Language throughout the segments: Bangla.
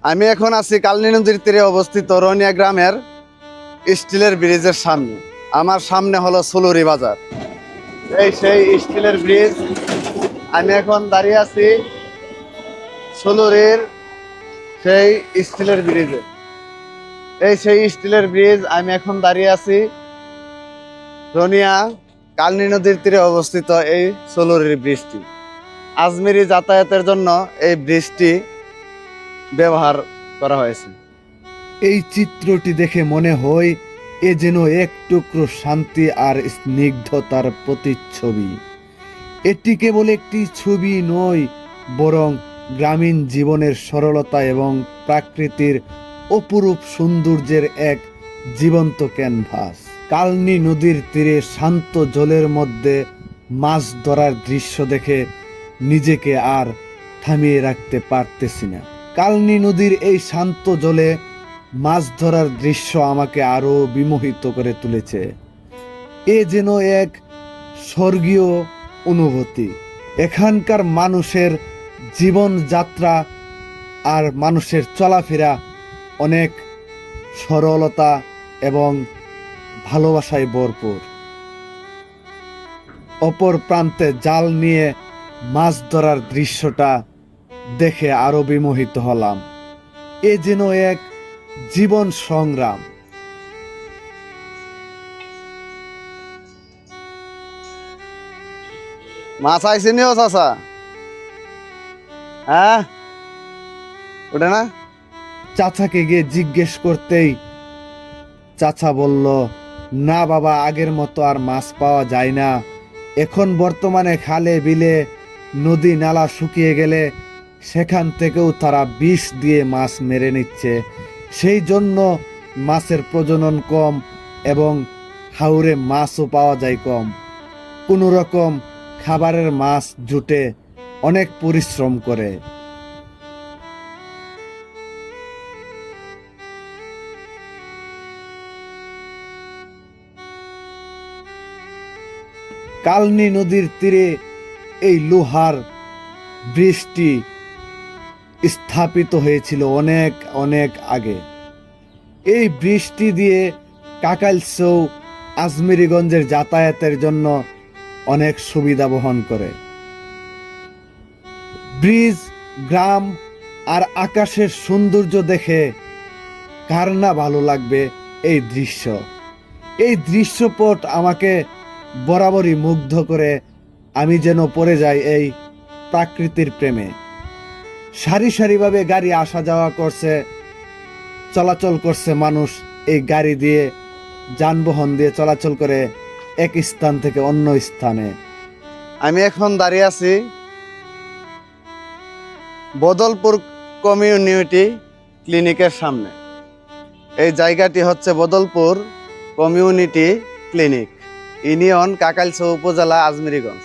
আমি এখন আছি কালনী নদীর তীরে অবস্থিত রনিয়া গ্রামের স্টিলের ব্রিজের সামনে। আমার সামনে হলো সুলুরি বাজার। এই সেই স্টিলের ব্রিজ। আমি এখন দাঁড়িয়ে আছি সুলুরির সেই স্টিলের ব্রিজে। এই সেই স্টিলের ব্রিজ। আমি এখন দাঁড়িয়ে আছি রনিয়া কালনী নদীর তীরে অবস্থিত এই সুলুরির ব্রিজটি। আজমিরি যাতায়াতের জন্য এই ব্রিজটি ব্যবহার করা হয়েছে। এই চিত্রটি দেখে মনে হয় এ যেন এক টুকরো শান্তি আর স্নিগ্ধতার প্রতিচ্ছবি। এটি কেবল একটি ছবি নয়, বরং গ্রামীণ জীবনের সরলতা এবং প্রাকৃতির অপরূপ সৌন্দর্যের এক জীবন্ত ক্যানভাস। কালনী নদীর তীরে শান্ত জলের মধ্যে মাছ ধরার দৃশ্য দেখে নিজেকে আর থামিয়ে রাখতে পারতেছি না। কালনী নদীর এই শান্ত জলে মাছ ধরার দৃশ্য আমাকে আরো বিমোহিত করে তুলেছে। এ যেন এক স্বর্গীয় অনুভূতি। এখানকার মানুষের জীবনযাত্রা আর মানুষের চলাফেরা অনেক সরলতা এবং ভালোবাসায় ভরপুর। অপর প্রান্তে জাল নিয়ে মাছ ধরার দৃশ্যটা দেখে আরো বিমোহিত হলাম। এ যেন এক জীবন সংগ্রাম। মাছ আইসি নিও চাচা? হ্যাঁ, ওটা না? চাচাকে গিয়ে জিজ্ঞেস করতেই চাচা বলল, না বাবা, আগের মতো আর মাছ পাওয়া যায় না। এখন বর্তমানে খালে বিলে নদী নালা শুকিয়ে গেলে সেখান থেকেও তারা বিষ দিয়ে মাছ মেরে নিচ্ছে। সেই জন্য মাছের প্রজনন কম এবং হাওরে মাছও পাওয়া যায় কম। কোনো রকম খাবারের মাছ জুটে অনেক পরিশ্রম করে। কালনী নদীর তীরে এই লোহার ব্রিজটি স্থাপিত হয়েছিল অনেক অনেক আগে। এই ব্রিজটি দিয়ে কাকাইলচৌ আজমিরিগঞ্জের যাতায়াতের জন্য অনেক সুবিধা বহন করে। ব্রিজ, গ্রাম আর আকাশের সৌন্দর্য দেখে কার না ভালো লাগবে এই দৃশ্য। এই দৃশ্যপট আমাকে বরাবরই মুগ্ধ করে। আমি যেন পড়ে যাই এই প্রাকৃতির প্রেমে। সারি সারিভাবে গাড়ি আসা যাওয়া করছে, চলাচল করছে মানুষ। এই গাড়ি দিয়ে, যানবাহন দিয়ে চলাচল করে এক স্থান থেকে অন্য স্থানে। আমি এখন দাঁড়িয়ে আছি বদলপুর কমিউনিটি ক্লিনিকের সামনে। এই জায়গাটি হচ্ছে বদলপুর কমিউনিটি ক্লিনিক, ইউনিয়ন কাকাইলচৌ উপজেলা আজমিরিগঞ্জ।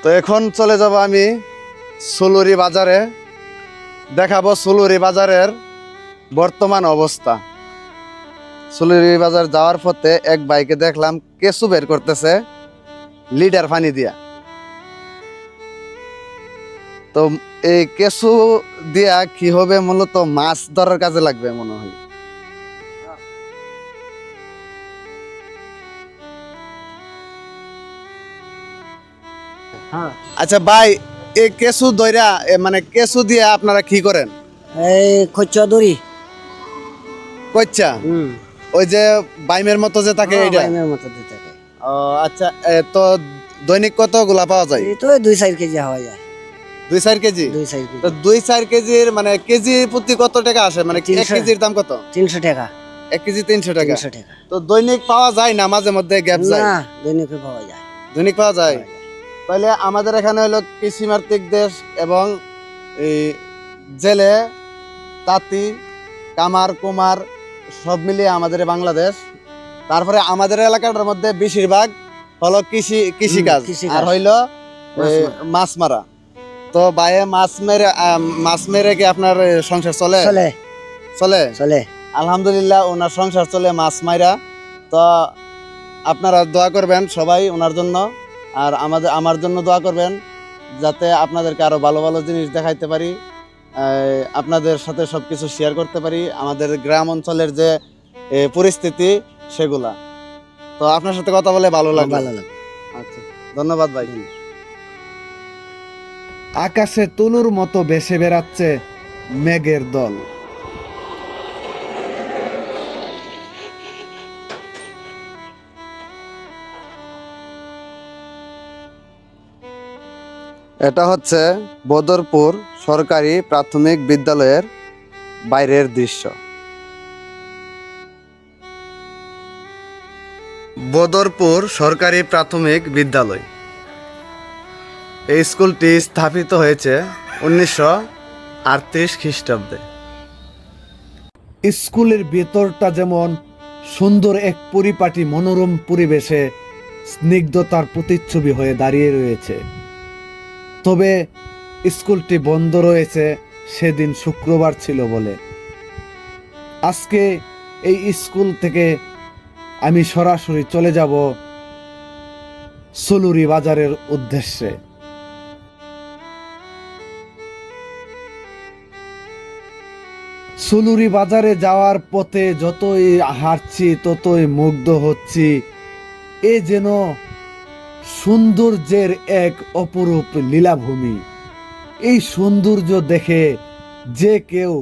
তো এখন চলে যাব আমি সুলুরি বাজারে। দেখাবো সুলুরি বাজারের বর্তমান অবস্থা। সুলুরি বাজার যাওয়ার পথে এক বাইকে দেখলাম কেঁচু বের করতেছে লিটার পানি দিয়া। তো এই কেঁচু দিয়া কি হবে, মূলত মাছ ধরার কাজে লাগবে মনে হয়। আচ্ছা ভাই, এই কেঁচু দইরা মানে কেঁচু দিয়ে আপনারা কি করেন? এই খচ্চা দড়ি। কচ্চা, ওই যে বাইমের মতো যে থাকে এইটা? বাইমের মতো দিয়ে থাকে। ও আচ্ছা, তো দৈনিক কতগুলা পাওয়া যায়? এই তো 2-4 কেজি হওয়া যায়। 2-4 কেজি? 2-4 কেজি। তো 2-4 কেজির মানে কেজি প্রতি কত টাকা আসে? মানে 1 300 কেজির দাম কত? 300 টাকা। 1 কেজি 300 টাকা। 300 টাকা। তো দৈনিক পাওয়া যায় না, মাঝে মধ্যে গ্যাপ যায়? না, দৈনিকে পাওয়া যায়। দৈনিক পাওয়া যায়। পাওয়া যায়। তাহলে আমাদের এখানে হলো কৃষিমাত্রিক দেশ এবং এই জেলে, তাঁতি, কামার, কুমার সব মিলিয়ে আমাদের বাংলাদেশ। তারপরে আমাদের এলাকাটার মধ্যে বেশিরভাগ হলো কৃষিকাজ কৃষিকাজ। আর হইলো মাছ মারা। তো বাইরে মাছ মেরে কি আপনার সংসার চলে? চলে চলে চলে। আলহামদুলিল্লাহ, ওনার সংসার চলে মাছ মাইরা। তো আপনারা দোয়া করবেন সবাই ওনার জন্য, আর আমার জন্য দোয়া করবেন, যাতে আপনাদেরকে আরো ভালো ভালো জিনিস দেখাইতে পারি আপনাদের সাথে সবকিছু শেয়ার করতে পারি, আমাদের গ্রাম অঞ্চলের যে পরিস্থিতি সেগুলা। তো আপনার সাথে কথা বলে ভালো লাগলো। ভালো লাগে। আচ্ছা, ধন্যবাদ ভাই। আকাশে তুলোর মতো ভেসে বেড়াচ্ছে মেঘের দল। এটা হচ্ছে বদরপুর সরকারি প্রাথমিক বিদ্যালয়ের বাইরের দৃশ্য। বদরপুর সরকারি প্রাথমিক বিদ্যালয়, এই স্কুলটি স্থাপিত হয়েছে 1938 খ্রিস্টাব্দে। স্কুলের ভেতরটা যেমন সুন্দর এক পরিপাটি মনোরম পরিবেশে স্নিগ্ধতার প্রতিচ্ছবি হয়ে দাঁড়িয়ে রয়েছে। তবে স্কুলটি বন্ধ রয়েছে সেদিন শুক্রবার ছিল বলে। আজকে এই স্কুল থেকে আমি সরাসরি চলে যাব সুলুরি বাজারের উদ্দেশ্যে। সুলুরি বাজারে যাওয়ার পথে যতই হাঁটছি ততই মুগ্ধ হচ্ছি। এ যেন সৌন্দর্যের এক অপরূপ লীলাভূমি। এই সৌন্দর্য দেখে যে কেউ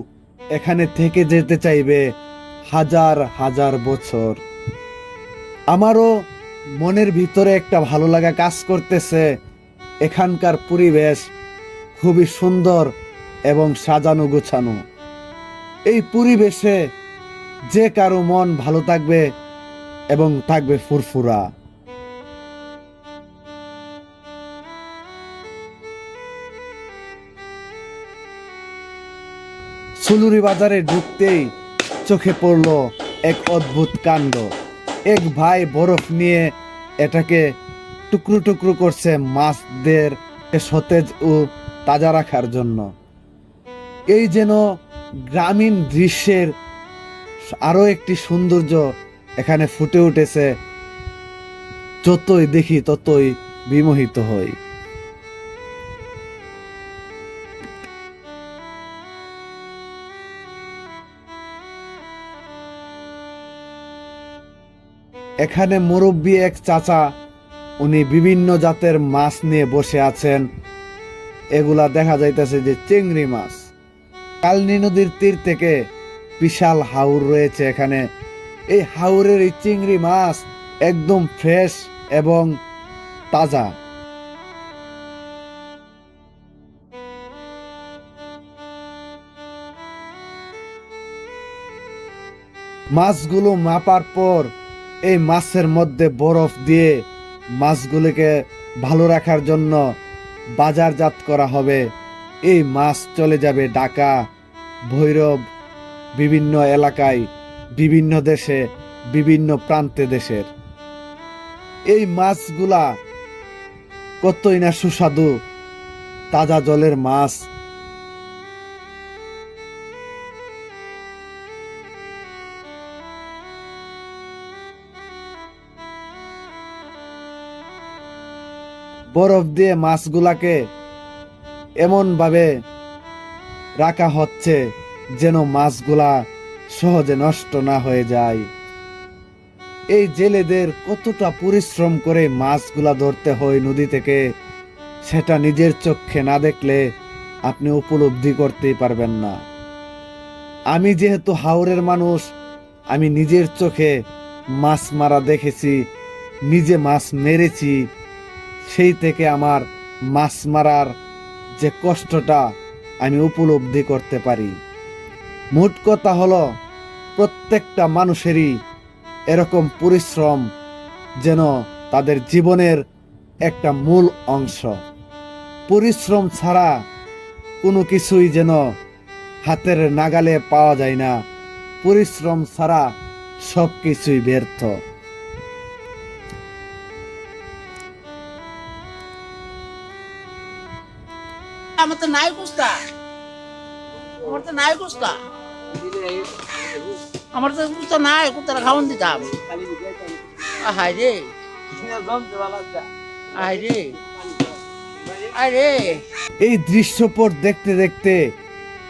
এখানে থেকে যেতে চাইবে হাজার হাজার বছর। আমারও মনের ভিতরে একটা ভালো লাগা কাজ করতেছে। এখানকার পরিবেশ খুবই সুন্দর এবং সাজানো গোছানো। এই পরিবেশে যে কারো মন ভালো থাকবে এবং থাকবে ফুরফুরা। সুলুরি বাজারে ঢুকতেই চোখে পড়ল এক অদ্ভুত কাণ্ড। এক ভাই বরফ নিয়ে এটাকে টুকরো টুকরো করছে মাছদের সতেজ ও তাজা রাখার জন্য। এই যেন গ্রামীণ দৃশ্যের আরো একটি সৌন্দর্য এখানে ফুটে উঠেছে। যতই দেখি ততই বিমোহিত হই। এখানে মুরব্বী এক চাচা, উনি বিভিন্ন জাতের মাছ নিয়ে বসে আছেন। এগুলা দেখা যাইতেছে যে চিংড়ি মাছ। কালনী নদীর তীর থেকে বিশাল হাওর রয়েছে এখানে। এই হাওরের এই চিংড়ি মাছ একদম ফ্রেশ এবং তাজা। মাছগুলো মাপার পর এই মাছের মধ্যে বরফ দিয়ে মাছগুলোকে ভালো রাখার জন্য বাজারজাত করা হবে। এই মাছ চলে যাবে ঢাকা, ভৈরব, বিভিন্ন এলাকায়, বিভিন্ন দেশে, বিভিন্ন প্রান্তে দেশের। এই মাছগুলা কতই না সুস্বাদু, তাজা জলের মাছ। বরফ দিয়ে মাছগুলাকে এমন ভাবে রাখা হচ্ছে যেন মাছগুলা সহজে নষ্ট না হয়ে যায়। এই জেলেদের কতটা পরিশ্রম করে মাছগুলা ধরতে হয় নদী থেকে, সেটা নিজের চোখে না দেখলে আপনি উপলব্ধি করতেই পারবেন না। আমি যেহেতু হাওরের মানুষ, আমি নিজের চোখে মাছ মারা দেখেছি, নিজে মাছ মেরেছি। সেই থেকে আমার মাছ মারার যে কষ্টটা আমি উপলব্ধি করতে পারি। মোট কথা হলো প্রত্যেকটা মানুষেরই এরকম পরিশ্রম যেন তাদের জীবনের একটা মূল অংশ। পরিশ্রম ছাড়া কোনো কিছুই যেন হাতের নাগালে পাওয়া যায় না। পরিশ্রম ছাড়া সব কিছুই ব্যর্থ। আমার তো নাই কুস্তা, আমার তো নাই কুস্তা, আমার তো কুস্তা নাই, কুস্তারা খাওয়ান দিতাম। হাই রে, হাই রে, হাই রে। এই দৃশ্যপট দেখতে দেখতে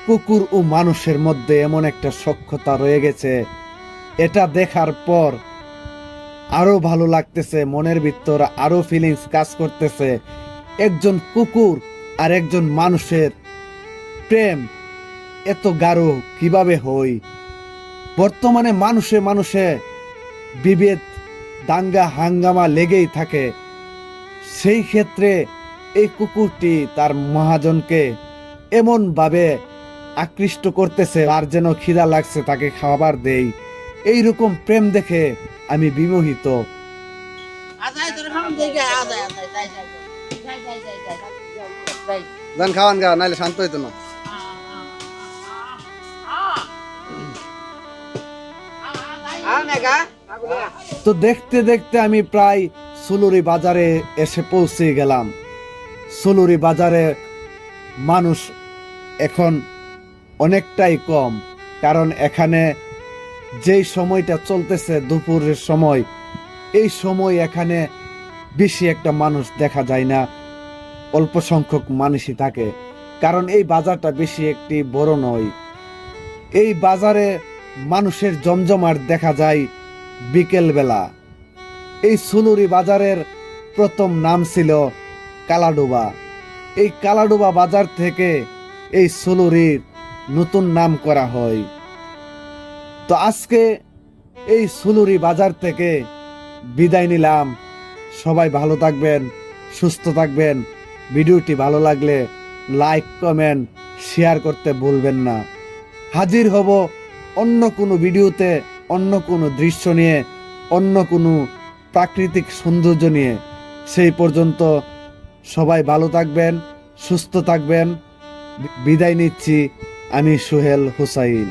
কুকুর ও মানুষের মধ্যে এমন একটা সখ্যতা রয়ে গেছে, এটা দেখার পর আরো ভালো লাগতেছে, মনের ভিতর আরো ফিলিংস কাজ করতেছে। একজন কুকুর আর একজন মানুষের প্রেম এত গাঢ় কিভাবে হয়? বর্তমানে মানুষে মানুষে বিভেদ, দাঙ্গা হাঙ্গামা লেগেই থাকে। সেই ক্ষেত্রে এই কুকুরটি তার মহাজনকে এমন ভাবে আকৃষ্ট করতেছে, আর যেন খিদা লাগছে তাকে খাবার দেই। এইরকম প্রেম দেখে আমি বিমোহিত। আজাই তোর খাওয়ান দেখে আজাই আজাই যাই যাই যাই যাই যাই যাই যাই যান খাওয়ান গা, নাহলে শান্ত হইতো না। তো দেখতে দেখতে আমি প্রায় সুলুরি বাজারে এসে পৌঁছে গেলাম। সুলুরি বাজারে মানুষ এখন অনেকটাই কম, কারণ এখানে যেই সময়টা চলতেছে দুপুরের সময়, এই সময় এখানে বেশি একটা মানুষ দেখা যায় না, অল্প সংখ্যক মানুষই থাকে। কারণ এই বাজারটা বেশি একটি বড় নয়। এই বাজারে মানুষের জমজমাট দেখা যায় বিকেল বেলা। এই সুলুরি বাজারের প্রথম নাম ছিল কালাডোবা। এই কালাডোবা বাজার থেকে এই সুলুরির নতুন নাম করা হয়। তো আজকে এই সুলুরি বাজার থেকে বিদায় নিলাম। সবাই ভালো থাকবেন, সুস্থ থাকবেন। ভিডিওটি ভালো লাগলে লাইক, কমেন্ট, শেয়ার করতে ভুলবেন না। হাজির হব অন্য কোনো ভিডিওতে, অন্য কোনো দৃশ্য নিয়ে, অন্য কোনো প্রাকৃতিক সৌন্দর্য নিয়ে। সেই পর্যন্ত সবাই ভালো থাকবেন, সুস্থ থাকবেন। বিদায় নিচ্ছি, আমি সোহেল হোসাইন।